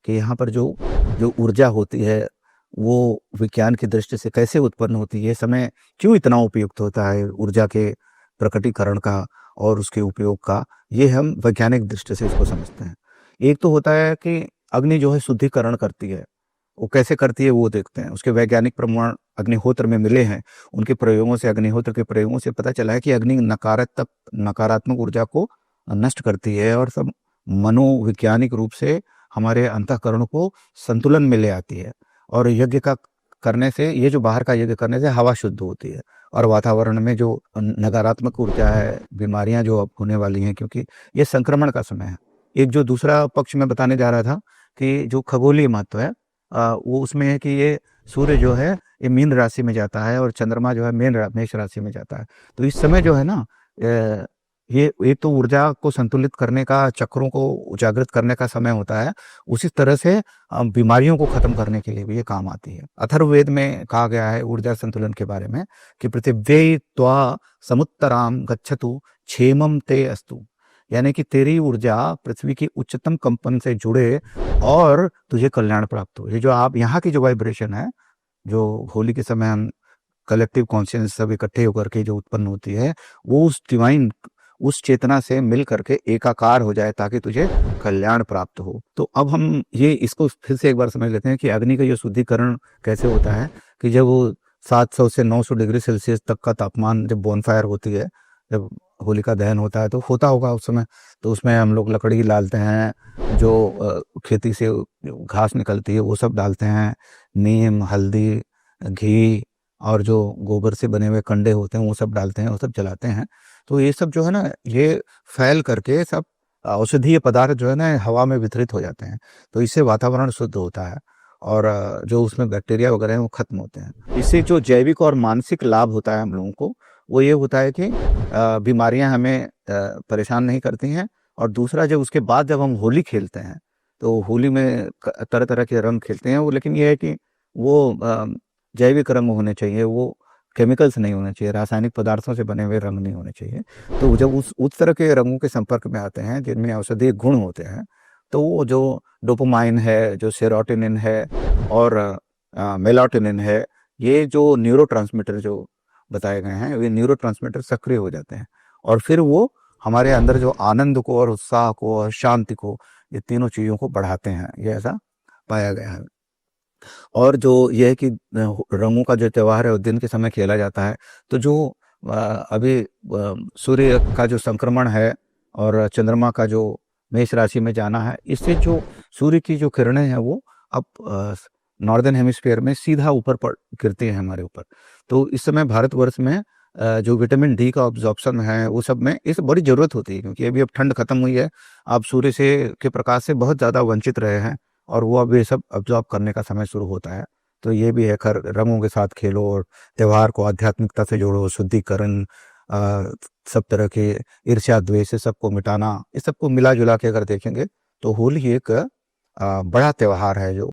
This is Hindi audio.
कि यहाँ पर जो जो ऊर्जा होती है वो विज्ञान की दृष्टि से कैसे उत्पन्न होती है, ये समय क्यों इतना उपयुक्त होता है ऊर्जा के प्रकटीकरण का और उसके उपयोग का, ये हम वैज्ञानिक दृष्टि से इसको समझते हैं। एक तो होता है कि अग्नि जो है शुद्धिकरण करती है, वो कैसे करती है वो देखते हैं। उसके वैज्ञानिक प्रमाण अग्निहोत्र में मिले हैं। उनके प्रयोगों से, अग्निहोत्र के प्रयोगों से पता चला है कि अग्नि नकारात्मक ऊर्जा को नष्ट करती है और सब मनोवैज्ञानिक रूप से हमारे अंतःकरण को संतुलन में ले आती है। और यज्ञ का करने से, ये जो बाहर का यज्ञ करने से हवा शुद्ध होती है और वातावरण में जो नकारात्मक ऊर्जा है, बीमारियां जो अब होने वाली हैं, क्योंकि ये संक्रमण का समय है। एक जो दूसरा पक्ष मैं बताने जा रहा था कि जो खगोलीय महत्व है, वो उसमें है कि ये सूर्य जो है ये मीन राशि में जाता है और चंद्रमा जो है मेष राशि में जाता है। तो इस समय जो है ना, ये एक तो ऊर्जा को संतुलित करने का, चक्रों को उजागृत करने का समय होता है। उसी तरह से बीमारियों को खत्म करने के लिए भी ये काम आती है। अथर्ववेद में कहा गया है ऊर्जा संतुलन के बारे में कि पृथिव्यै त्वा समुत्तराम गच्छतु क्षेमम ते अस्तु, यानी कि तेरी ऊर्जा पृथ्वी की उच्चतम कंपन से जुड़े और तुझे कल्याण प्राप्त हो। ये जो आप यहाँ की जो वाइब्रेशन है, जो होली के समय हम कलेक्टिव कॉन्शियस सब इकट्ठे होकर के जो उत्पन्न होती है, वो उस डिवाइन, उस चेतना से मिल करके एकाकार हो जाए ताकि तुझे कल्याण प्राप्त हो। तो अब हम ये इसको फिर से एक बार समझ लेते हैं कि अग्नि का ये शुद्धिकरण कैसे होता है कि जब वो 700 से 900 डिग्री सेल्सियस तक का तापमान, जब बॉनफायर होती है, जब होलिका दहन होता है, तो होता होगा उस समय, तो उसमें हम लोग लकड़ी डालते हैं, जो खेती से घास निकलती है वो सब डालते हैं, नीम, हल्दी, घी और जो गोबर से बने हुए कंडे होते हैं वो सब डालते हैं, वो सब जलाते हैं। तो ये सब जो है ना, ये फैल करके सब औषधीय पदार्थ जो है ना हवा में वितरित हो जाते हैं। तो इससे वातावरण शुद्ध होता है और जो उसमें बैक्टीरिया वगैरह हैं वो खत्म होते हैं। इससे जो जैविक और मानसिक लाभ होता है हम लोगों को, वो ये होता है कि बीमारियां हमें परेशान नहीं करती हैं। और दूसरा, जब उसके बाद जब हम होली खेलते हैं, तो होली में तरह तरह के रंग खेलते हैं वो, लेकिन ये है कि वो जैविक रंग होने चाहिए, वो केमिकल्स नहीं होने चाहिए, रासायनिक पदार्थों से बने हुए रंग नहीं होने चाहिए। तो जब उस तरह के रंगों के संपर्क में आते हैं जिनमें औषधीय गुण होते हैं, तो वो जो डोपामाइन है, जो सेरोटोनिन है और मेलाटोनिन है, ये जो न्यूरोट्रांसमीटर जो बताए गए हैं, ये न्यूरोट्रांसमीटर सक्रिय हो जाते हैं और फिर वो हमारे अंदर जो आनंद को और उत्साह को और शांति को, ये तीनों चीज़ों को बढ़ाते हैं। ये ऐसा पाया गया है। और जो ये है कि रंगों का जो त्योहार है वो दिन के समय खेला जाता है। तो जो अभी सूर्य का जो संक्रमण है और चंद्रमा का जो मेष राशि में जाना है, इससे जो सूर्य की जो किरणें हैं वो अब नॉर्दर्न हेमिस्फीयर में सीधा ऊपर गिरती हैं हमारे ऊपर। तो इस समय भारतवर्ष में जो विटामिन डी का ऑब्जॉर्प्शन है वो सब में इस बड़ी ज़रूरत होती है, क्योंकि अभी अब ठंड खत्म हुई है, आप सूर्य से के प्रकाश से बहुत ज़्यादा वंचित रहे हैं और वो अब ये सब अब्जॉर्ब करने का समय शुरू होता है। तो ये भी है, खैर रंगों के साथ खेलो और त्योहार को आध्यात्मिकता से जोड़ो, शुद्धिकरण, सब तरह के ईर्ष्या द्वेष से सबको मिटाना, इस सबको मिला जुला के अगर देखेंगे तो होली एक बड़ा त्योहार है जो